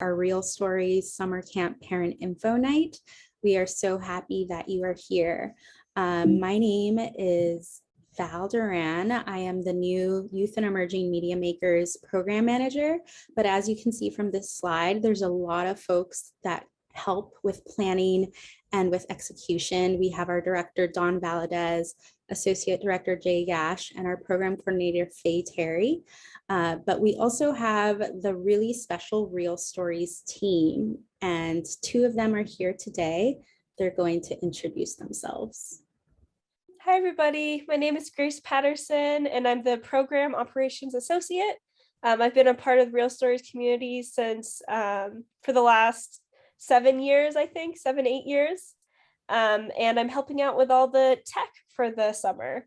our Real Stories Summer Camp Parent Info Night. We are so happy that you are here. My name is Duran. I am the new Youth and Emerging Media Makers Program Manager, but as you can see from this slide, there's a lot of folks that help with planning and with execution. We have our director, Dawn Valadez, Associate Director, Jay Gash, and our program coordinator, Faye Terry. But we also have the really special Real Stories team, and two of them are here today. They're going to introduce themselves. Hi, everybody. My name is Grace Patterson, and I'm the Program Operations Associate. I've been a part of the Real Stories community since for the last 7 years, I think, 8 years. And I'm helping out with all the tech for the summer.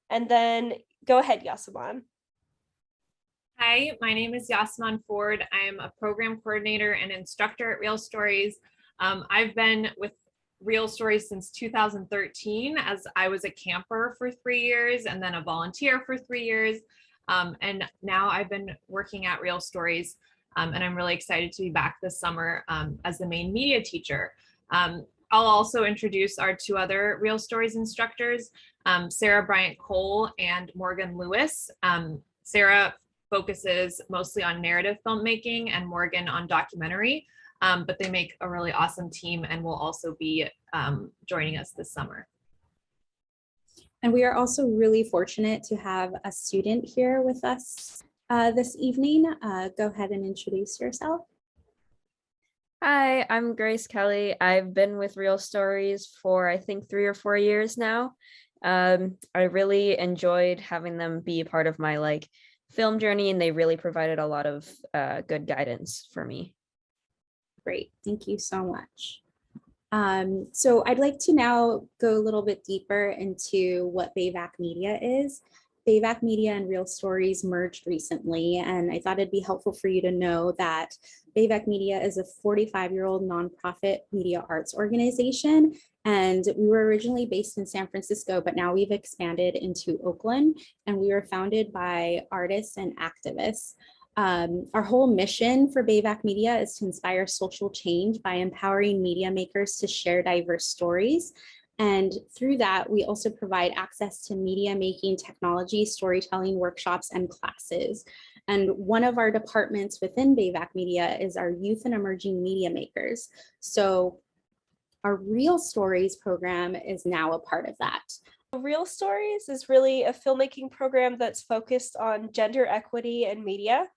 And then go ahead, Yasaman. Hi, my name is Yasamanford. I am a program coordinator and instructor at Real Stories. I've been with Real Stories since 2013, as I was a camper for 3 years and then a volunteer for 3 years. And now I've been working at Real Stories, and I'm really excited to be back this summer as the main media teacher. I'll also introduce our two other Real Stories instructors, Sarah Bryant Cole and Morgan Lewis. Sarah focuses mostly on narrative filmmaking and Morgan on documentary, but they make a really awesome team and will also be joining us this summer. And we are also really fortunate to have a student here with us this evening. Go ahead and introduce yourself. Hi, I'm Grace Kelly. I've been with Real Stories for I think 3 or 4 years now. I really enjoyed having them be a part of my film journey, and they really provided a lot of good guidance for me. Great, thank you so much. So I'd like to now go a little bit deeper into what BAVC Media is. BAVC Media and Real Stories merged recently, and I thought it'd be helpful for you to know that BAVC Media is a 45-year-old nonprofit media arts organization, and we were originally based in San Francisco, but now we've expanded into Oakland, and we were founded by artists and activists. Our whole mission for BAVC Media is to inspire social change by empowering media makers to share diverse stories. And through that, we also provide access to media making technology, storytelling workshops, and classes. And one of our departments within BAVC Media is our Youth and Emerging Media Makers. So our Real Stories program is now a part of that. Real Stories is really a filmmaking program that's focused on gender equity in media.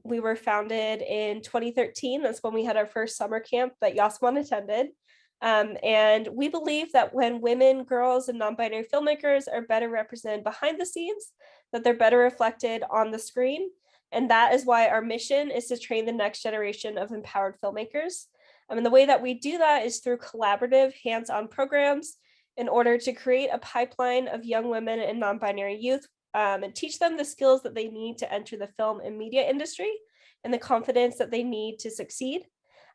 We were founded in 2013. That's when we had our first summer camp that Yasaman attended. And we believe that when women, girls, and non-binary filmmakers are better represented behind the scenes, that they're better reflected on the screen. And that is why our mission is to train the next generation of empowered filmmakers. And the way that we do that is through collaborative hands-on programs in order to create a pipeline of young women and non-binary youth and teach them the skills that they need to enter the film and media industry and the confidence that they need to succeed.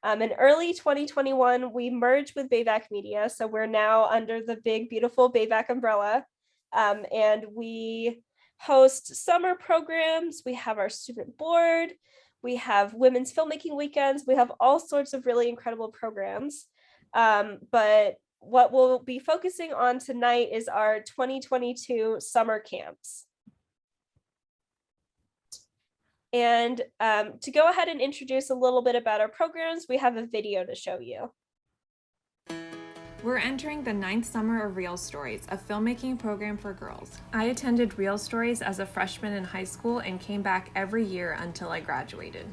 In early 2021, we merged with BAVC Media. So we're now under the big, beautiful BAVC umbrella. And we host summer programs. We have our student board. We have women's filmmaking weekends. We have all sorts of really incredible programs. But what we'll be focusing on tonight is our 2022 summer camps. And to go ahead and introduce a little bit about our programs, we have a video to show you. We're entering the 9th summer of Real Stories, a filmmaking program for girls. I attended Real Stories as a freshman in high school and came back every year until I graduated.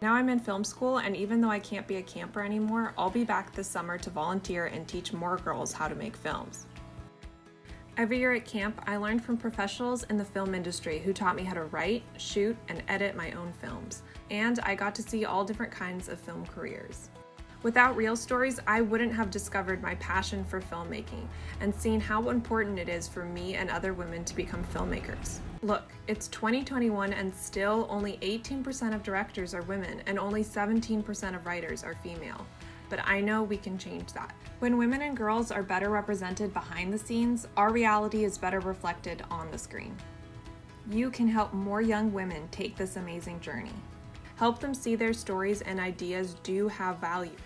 Now I'm in film school, and even though I can't be a camper anymore, I'll be back this summer to volunteer and teach more girls how to make films. Every year at camp, I learned from professionals in the film industry who taught me how to write, shoot, and edit my own films. And I got to see all different kinds of film careers. Without Real Stories, I wouldn't have discovered my passion for filmmaking and seen how important it is for me and other women to become filmmakers. Look, it's 2021 and still only 18% of directors are women and only 17% of writers are female. But I know we can change that. When women and girls are better represented behind the scenes, our reality is better reflected on the screen. You can help more young women take this amazing journey. Help them see their stories and ideas do have value,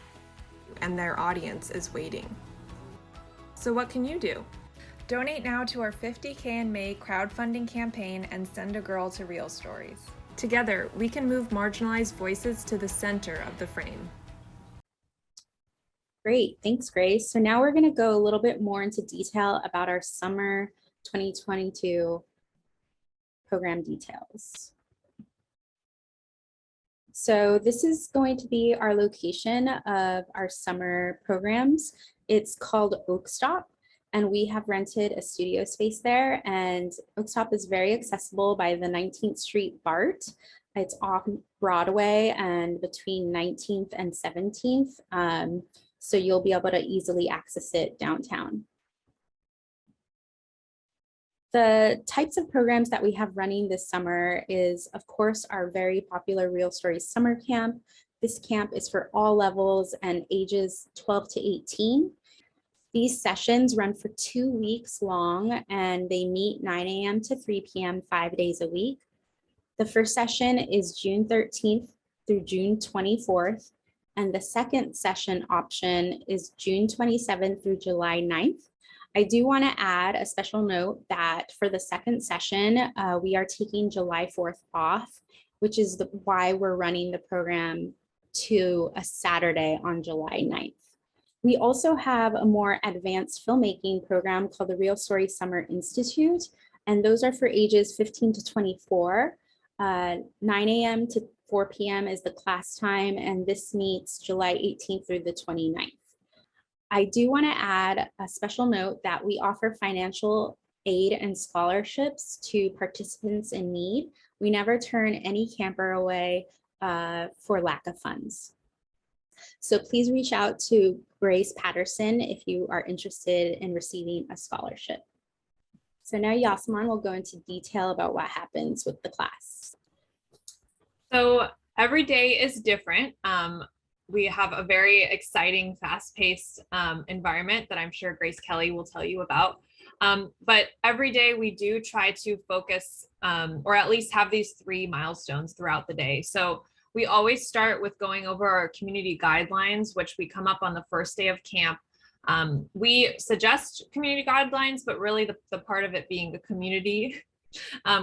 and their audience is waiting. So what can you do? Donate now to our 50K in May crowdfunding campaign and send a girl to Real Stories. Together, we can move marginalized voices to the center of the frame. Great, thanks, Grace. So now we're going to go a little bit more into detail about our summer 2022 program details. So this is going to be our location of our summer programs. It's called Oakstop, and we have rented a studio space there, and Oakstop is very accessible by the 19th Street BART. It's off Broadway and between 19th and 17th. So you'll be able to easily access it downtown. The types of programs that we have running this summer is, of course, our very popular Real Stories Summer Camp. This camp is for all levels and ages 12 to 18. These sessions run for 2 weeks long, and they meet 9 a.m. to 3 p.m. 5 days a week. The first session is June 13th through June 24th. And the second session option is June 27th through July 9th. I do want to add a special note that for the second session, we are taking July 4th off, which is why we're running the program to a Saturday on July 9th. We also have a more advanced filmmaking program called the Real Stories Summer Institute, and those are for ages 15 to 24. 9 a.m. to 4 p.m. is the class time, and this meets July 18th through the 29th. I do want to add a special note that we offer financial aid and scholarships to participants in need. We never turn any camper away for lack of funds. So please reach out to Grace Patterson if you are interested in receiving a scholarship. So now Yasaman will go into detail about what happens with the class. So every day is different. We have a very exciting, fast-paced environment that I'm sure Grace Kelly will tell you about. But every day we do try to focus or at least have these 3 milestones throughout the day. So we always start with going over our community guidelines, which we come up on the first day of camp. We suggest community guidelines, but really the part of it being the community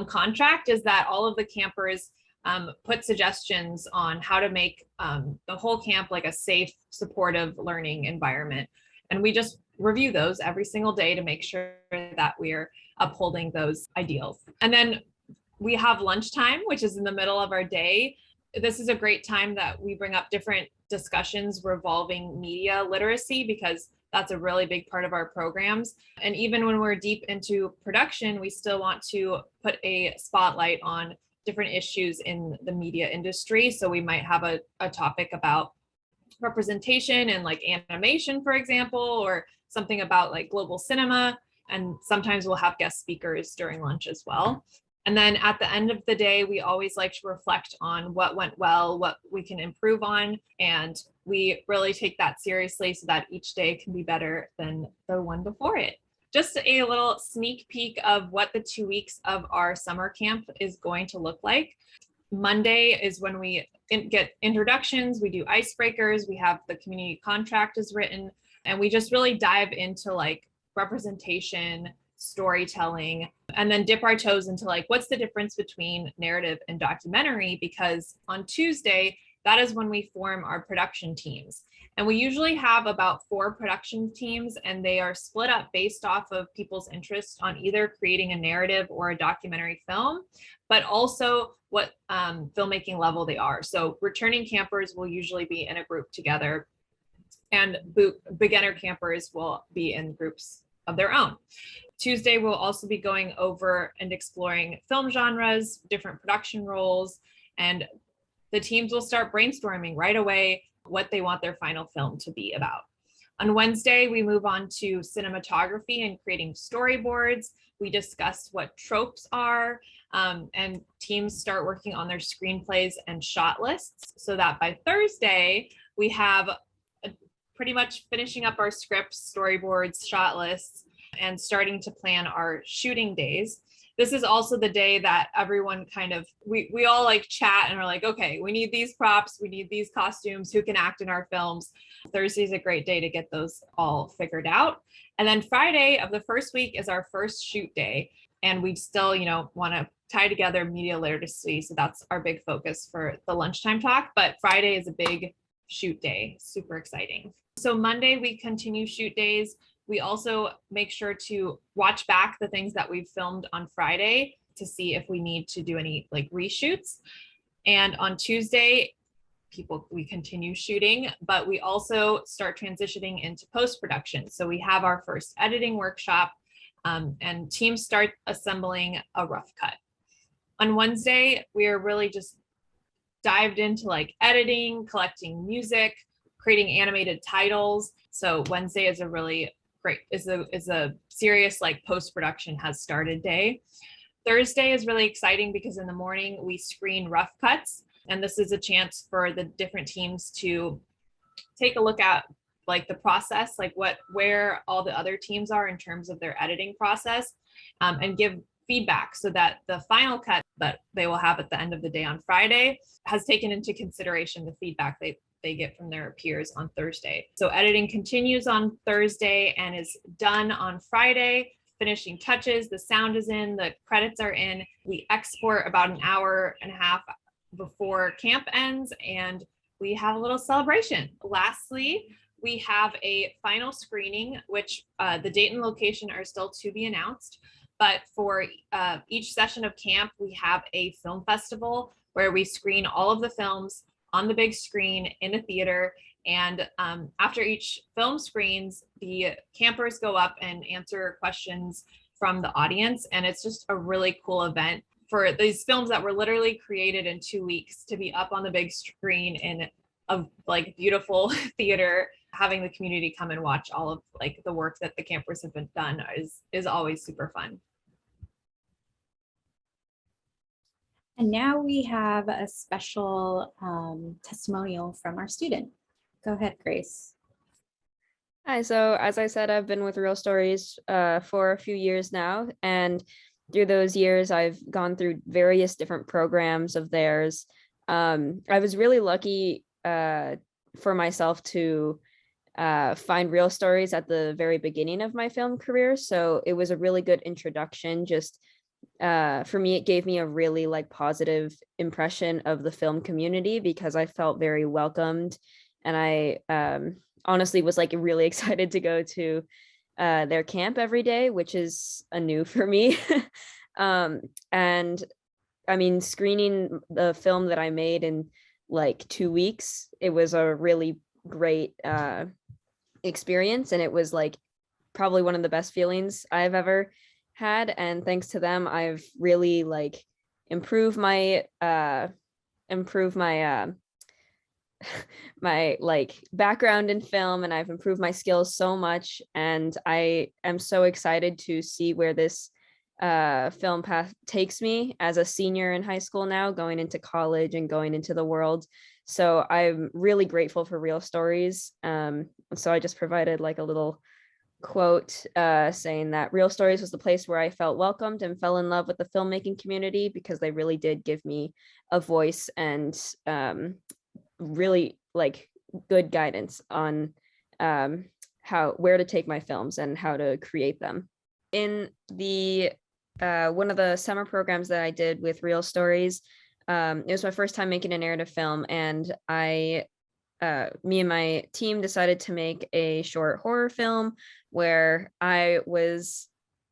contract is that all of the campers put suggestions on how to make the whole camp like a safe, supportive learning environment. And we just review those every single day to make sure that we're upholding those ideals. And then we have lunchtime, which is in the middle of our day. This is a great time that we bring up different discussions revolving media literacy, because that's a really big part of our programs. And even when we're deep into production, we still want to put a spotlight on different issues in the media industry. So we might have a topic about representation and like animation, for example, or something about like global cinema. And sometimes we'll have guest speakers during lunch as well. And then at the end of the day, we always like to reflect on what went well, what we can improve on. And we really take that seriously so that each day can be better than the one before it. Just a little sneak peek of what the 2 weeks of our summer camp is going to look like. Monday is when we get introductions, we do icebreakers, we have the community contract is written, and we just really dive into like representation, storytelling, and then dip our toes into like, what's the difference between narrative and documentary? Because on Tuesday, that is when we form our production teams. And we usually have about 4 production teams, and they are split up based off of people's interest on either creating a narrative or a documentary film, but also what filmmaking level they are. So returning campers will usually be in a group together, and beginner campers will be in groups of their own. Tuesday, we'll also be going over and exploring film genres, different production roles, and the teams will start brainstorming right away what they want their final film to be about. On Wednesday, we move on to cinematography and creating storyboards. We discuss what tropes are, and teams start working on their screenplays and shot lists, so that by Thursday, we have pretty much finishing up our scripts, storyboards, shot lists, and starting to plan our shooting days. this is also the day that everyone kind of, we all like chat and are like, okay, we need these props, we need these costumes, who can act in our films. Thursday is a great day to get those all figured out. And then Friday of the first week is our first shoot day. And we still, want to tie together media literacy. So that's our big focus for the lunchtime talk. But Friday is a big shoot day, super exciting. So Monday, we continue shoot days. We also make sure to watch back the things that we've filmed on Friday to see if we need to do any like reshoots. And on Tuesday, we continue shooting, but we also start transitioning into post-production. So we have our first editing workshop, and teams start assembling a rough cut. On Wednesday, we are really just dived into like editing, collecting music, creating animated titles. So Wednesday is a really great, is a serious like post-production has started day. Thursday is really exciting because in the morning we screen rough cuts. And this is a chance for the different teams to take a look at like the process, like where all the other teams are in terms of their editing process, and give feedback so that the final cut that they will have at the end of the day on Friday has taken into consideration the feedback they get from their peers on Thursday. So editing continues on Thursday and is done on Friday. Finishing touches, the sound is in, the credits are in. We export about an hour and a half before camp ends, and we have a little celebration. Lastly, we have a final screening, which the date and location are still to be announced. But for each session of camp, we have a film festival where we screen all of the films on the big screen in a theater. And after each film screens, the campers go up and answer questions from the audience. And it's just a really cool event for these films that were literally created in 2 weeks to be up on the big screen in a like beautiful theater. Having the community come and watch all of like the work that the campers have been done is always super fun. And now we have a special testimonial from our student. Go ahead, Grace. Hi, so as I said, I've been with Real Stories for a few years now, and through those years, I've gone through various different programs of theirs. I was really lucky for myself to find Real Stories at the very beginning of my film career, so it was a really good introduction. Just for me, it gave me a really like positive impression of the film community because I felt very welcomed, and I honestly was like really excited to go to their camp every day, which is a new for me. And I mean, screening the film that I made in like 2 weeks, it was a really great experience, and it was like probably one of the best feelings I've ever had. And thanks to them, I've really like improved my my like background in film, and I've improved my skills so much, and I am so excited to see where this film path takes me as a senior in high school now, going into college and going into the world. So I'm really grateful for Real Stories. So I just provided like a little quote saying that Real Stories was the place where I felt welcomed and fell in love with the filmmaking community, because they really did give me a voice and really like good guidance on where to take my films and how to create them. In the one of the summer programs that I did with Real Stories, it was my first time making a narrative film, and me and my team decided to make a short horror film where I was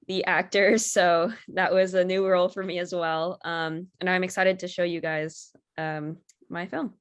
the actor. So that was a new role for me as well. And I'm excited to show you guys my film.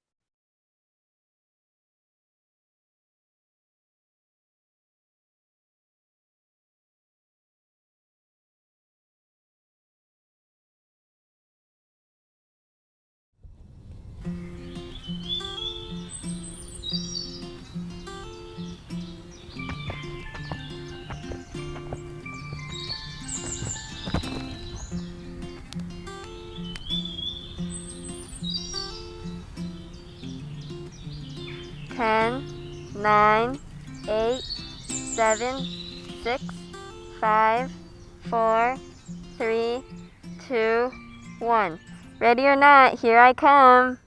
Ten, 9, 8, 7, 6, 5, 4, 3, 2, 1. Ready or not, here I come.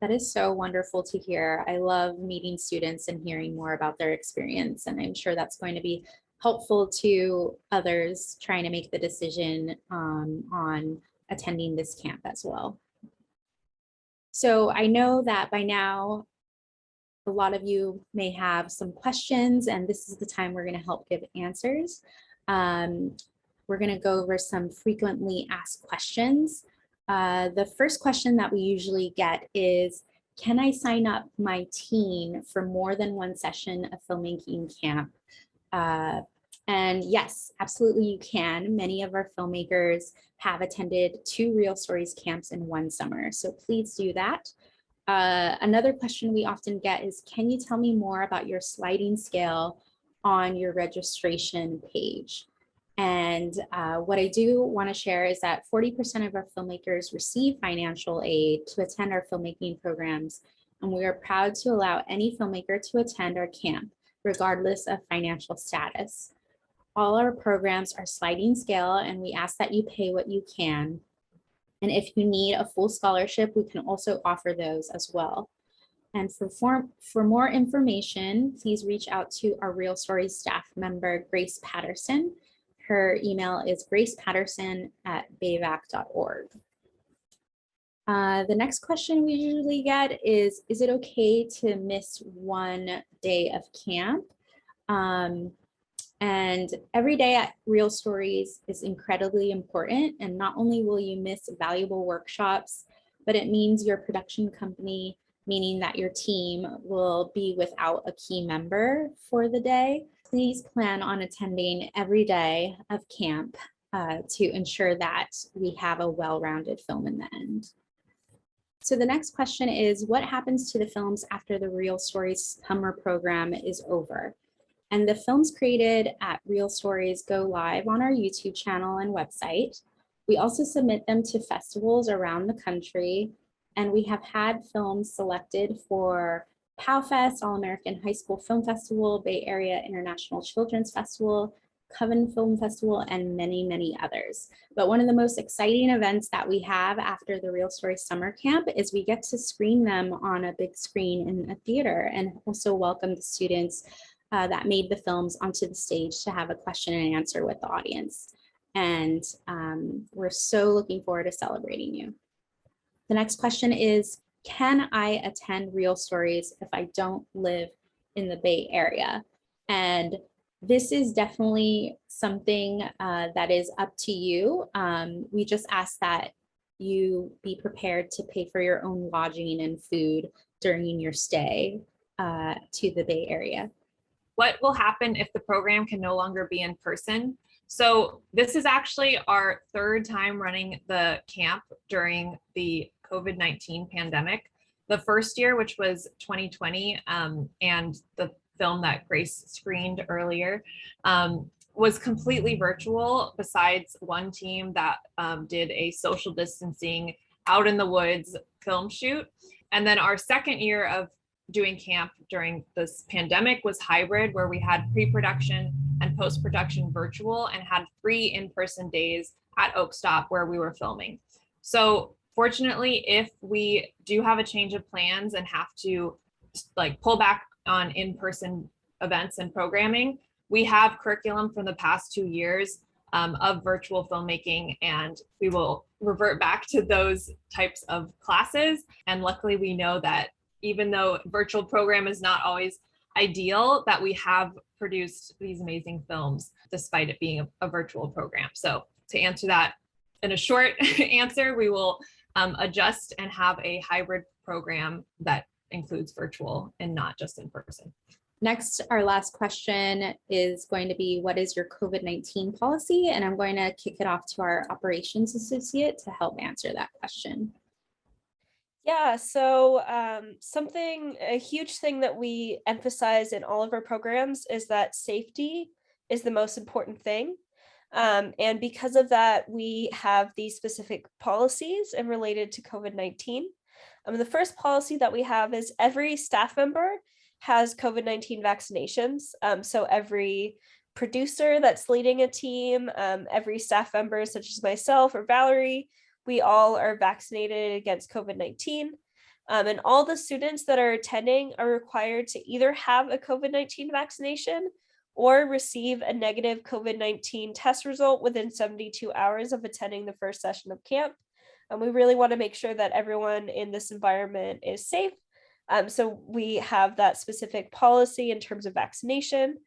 That is so wonderful to hear. I love meeting students and hearing more about their experience, and I'm sure that's going to be helpful to others trying to make the decision on attending this camp as well. So I know that by now, a lot of you may have some questions, and this is the time we're going to help give answers. We're going to go over some frequently asked questions. The first question that we usually get is, can I sign up my teen for more than one session of filmmaking camp? And yes, absolutely you can. Many of our filmmakers have attended 2 Real Stories camps in one summer, so please do that. Another question we often get is, can you tell me more about your sliding scale on your registration page? And what I do want to share is that 40% of our filmmakers receive financial aid to attend our filmmaking programs, and we are proud to allow any filmmaker to attend our camp, regardless of financial status. All our programs are sliding scale, and we ask that you pay what you can. And if you need a full scholarship, we can also offer those as well. And for more information, please reach out to our Real Stories staff member, Grace Patterson. Her email is gracepatterson@bavac.org. The next question we usually get is it okay to miss one day of camp? And every day at Real Stories is incredibly important. And not only will you miss valuable workshops, but it means your production company, meaning that your team, will be without a key member for the day. Please plan on attending every day of camp to ensure that we have a well-rounded film in the end. So the next question is, what happens to the films after the Real Stories summer program is over? And the films created at Real Stories go live on our YouTube channel and website. We also submit them to festivals around the country, and we have had films selected for PowFest, All American High School Film Festival, Bay Area International Children's Festival, Coven Film Festival, and many, many others. But one of the most exciting events that we have after the Real Stories Summer Camp is we get to screen them on a big screen in a theater, and also welcome the students that made the films onto the stage to have a question and answer with the audience. And we're so looking forward to celebrating you. The next question is, can I attend Real Stories if I don't live in the Bay Area? And this is definitely something that is up to you. We just ask that you be prepared to pay for your own lodging and food during your stay to the Bay Area. What will happen if the program can no longer be in person? So this is actually our third time running the camp during the COVID-19 pandemic. The first year, which was 2020, and the film that Grace screened earlier, was completely virtual, besides one team that did a social distancing out in the woods film shoot. And then our second year of doing camp during this pandemic was hybrid, where we had pre-production and post-production virtual and had 3 in-person days at Oak Stop where we were filming. So fortunately, if we do have a change of plans and have to pull back on in-person events and programming, we have curriculum from the past 2 years of virtual filmmaking, and we will revert back to those types of classes. And luckily we know that even though virtual program is not always ideal, that we have produced these amazing films despite it being a virtual program. So to answer that in a short answer, we will adjust and have a hybrid program that includes virtual and not just in person. Next, our last question is going to be, what is your COVID-19 policy? And I'm going to kick it off to our operations associate to help answer that question. Yeah, so a huge thing that we emphasize in all of our programs is that safety is the most important thing. And because of that, we have these specific policies and related to COVID-19. The first policy that we have is every staff member has COVID-19 vaccinations. So every producer that's leading a team, every staff member such as myself or Valarie, we all are vaccinated against COVID-19. And all the students that are attending are required to either have a COVID-19 vaccination or receive a negative COVID-19 test result within 72 hours of attending the first session of camp. And we really want to make sure that everyone in this environment is safe. So we have that specific policy in terms of vaccination.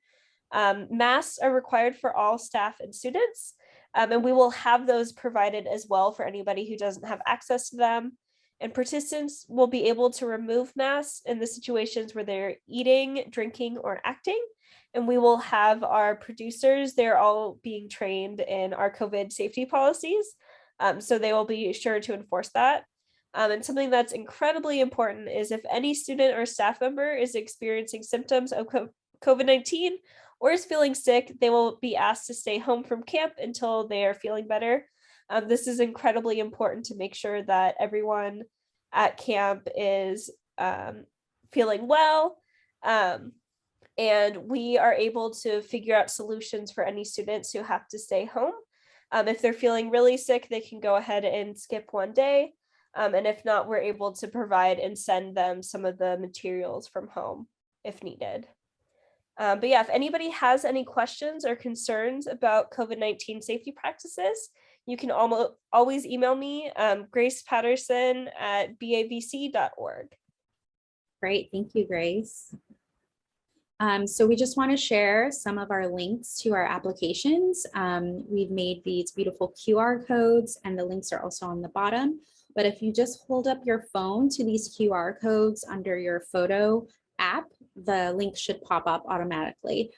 Masks are required for all staff and students. And we will have those provided as well for anybody who doesn't have access to them. And participants will be able to remove masks in the situations where they're eating, drinking, or acting. And we will have our producers, they're all being trained in our COVID safety policies. So they will be sure to enforce that. And something that's incredibly important is if any student or staff member is experiencing symptoms of COVID-19 or is feeling sick, they will be asked to stay home from camp until they are feeling better. This is incredibly important to make sure that everyone at camp is feeling well. And we are able to figure out solutions for any students who have to stay home. If they're feeling really sick, they can go ahead and skip one day. And if not, we're able to provide and send them some of the materials from home if needed. But yeah, if anybody has any questions or concerns about COVID-19 safety practices, you can always email me, gracepatterson@bavc.org. Great, thank you, Grace. So we just want to share some of our links to our applications. We've made these beautiful QR codes and the links are also on the bottom. But if you just hold up your phone to these QR codes under your photo app, the link should pop up automatically.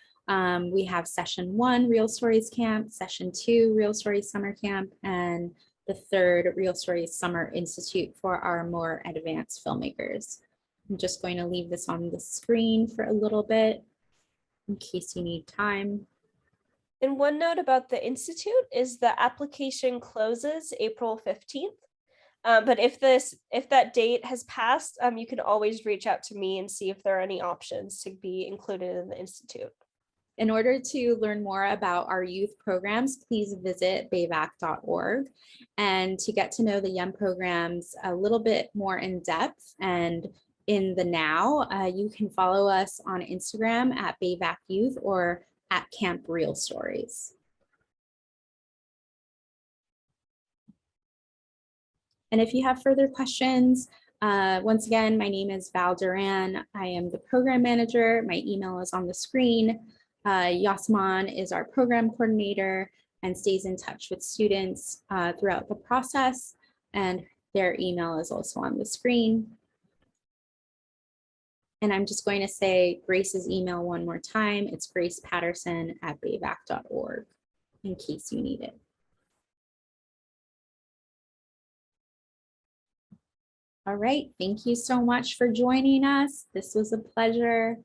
We have session 1 Real Stories Camp, session 2 Real Stories Summer Camp, and the 3rd Real Stories Summer Institute for our more advanced filmmakers. I'm just going to leave this on the screen for a little bit in case you need time. And one note about the Institute is the application closes April 15th. But if that date has passed, you can always reach out to me and see if there are any options to be included in the Institute. In order to learn more about our youth programs, please visit bavac.org. And to get to know the YEMM programs a little bit more in depth and in the now, you can follow us on Instagram at BAVC Youth or at Camp Real Stories. And if you have further questions, once again, my name is Val Duran. I am the program manager. My email is on the screen. Yasaman is our program coordinator and stays in touch with students throughout the process. And their email is also on the screen. And I'm just going to say Grace's email one more time. It's gracepatterson@bavac.org in case you need it. All right, thank you so much for joining us. This was a pleasure.